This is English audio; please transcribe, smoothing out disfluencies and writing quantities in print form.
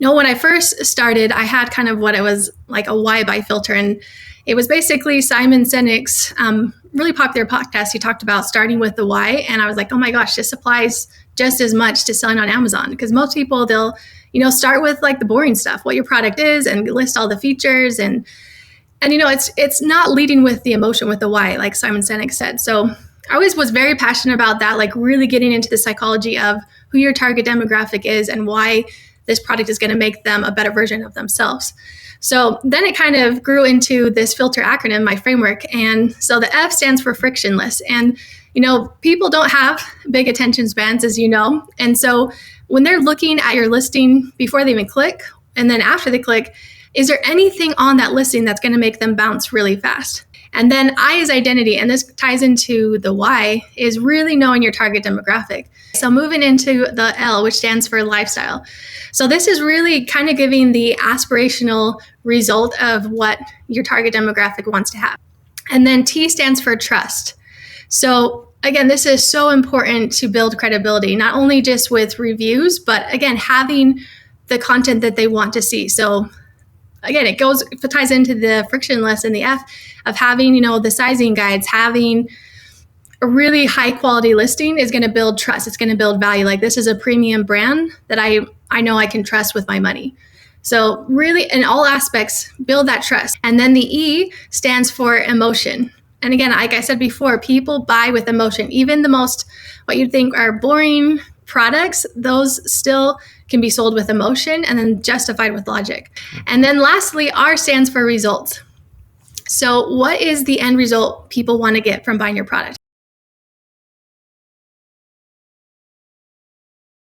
When I first started, I had kind of what it was like a why buy filter. And it was basically Simon Sinek's really popular podcast. He talked about starting with the why. And I was like, oh my gosh, this applies just as much to selling on Amazon, because most people, they'll, start with like the boring stuff, what your product is, and list all the features. And it's not leading with the emotion, with the why, like Simon Sinek said. So I always was very passionate about that, like really getting into the psychology of who your target demographic is and why this product is going to make them a better version of themselves. So then it kind of grew into this filter acronym, my framework. And so the F stands for frictionless. And, people don't have big attention spans, as you know. And so when they're looking at your listing before they even click, and then after they click, is there anything on that listing that's going to make them bounce really fast? And then I is identity, and this ties into the why, is really knowing your target demographic. So moving into the L, which stands for lifestyle. So this is really kind of giving the aspirational result of what your target demographic wants to have. And then T stands for trust. So again, this is so important to build credibility, not only just with reviews, but again, having the content that they want to see. So again, it ties into the frictionless and the F of having, the sizing guides, having a really high quality listing is going to build trust. It's going to build value. Like, this is a premium brand that I know I can trust with my money. So really, in all aspects, build that trust. And then the E stands for emotion. And again, like I said before, people buy with emotion. Even the most, what you'd think are boring products, those still can be sold with emotion and then justified with logic. And then lastly, R stands for results. So what is the end result people want to get from buying your product?